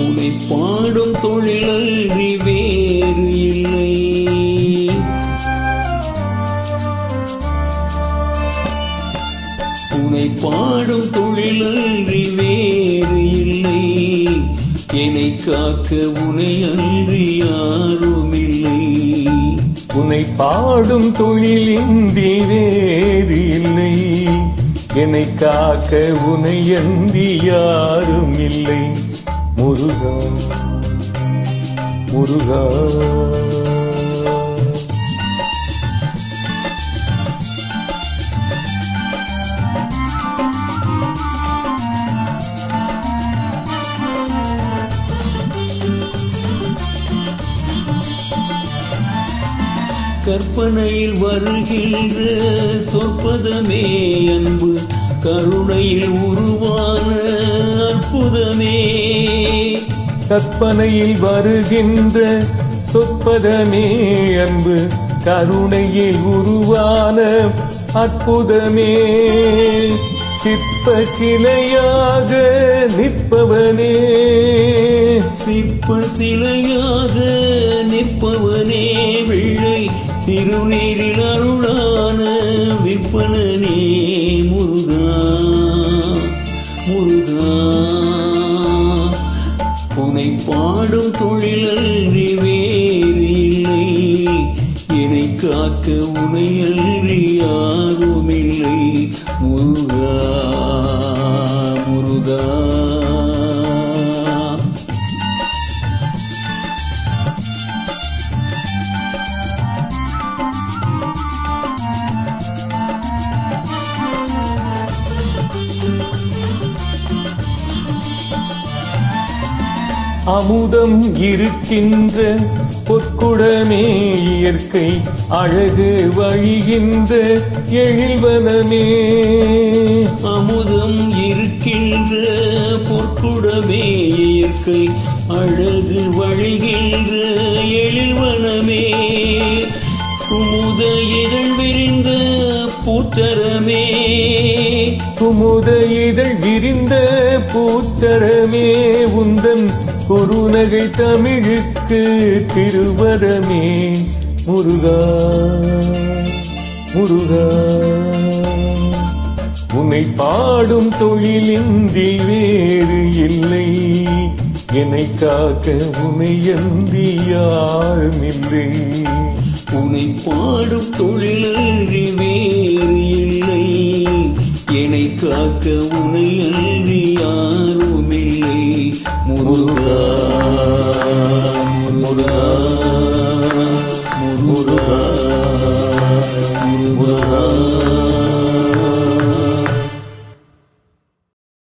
உனை பாடும் தொழிலன்றி வேறு இல்லை. உனை பாடும் தொழிலன்றி வேறு இல்லை. என்னை காக்க உனை அன்றி யாரும் இல்லை. உனை பாடும் தொழிலின்றி வேறு இல்லை. என்னை காக்க உனை அன்றி யாரும் இல்லை. முருகா முருகா கற்பனையில் வருகின்ற சொற்பதமே அன்பு, கருணையில் உருவான அற்புதமே. கற்பனையில் வருகின்ற சொற்பதமே அன்பு, கருணையில் உருவான அற்புதமே. சிற்ப சிலையாக நிற்பவனே, சிற்ப சிலையாக நிற்பவனே. வெள்ளை திருநீரில் அருளான விற்பனே. முருகா முருகா உனை பாடும் தொழிலன்றி வேறு இல்லை. என்னை காக்க உனை அன்றி யாரும் இல்லை. முருகா முருகா அமுதம் இருக்கின்ற பொற்குடமே, இயற்கை அழகு வழிகின்ற எழில்வனமே. அமுதம் இருக்கின்ற பொற்குடமே, இயற்கை அழகு வழிகின்ற எழில்வனமே. குமுத இதழ் விரிந்த பூச்சரமே, குமுத இதழ் விரிந்த பூச்சரமே. உந்தன் குறுநகை தமிழுக்கு திருவரமே. முருகா முருகா உன்னை பாடும் தொழிலின்றி வேறு இல்லை. என்னை காக்க உன்னை அன்றி யாரும் இல்லை. உன்னை பாடும் தொழிலன்றி வேறு இல்லை. என்னை காக்க உன்னை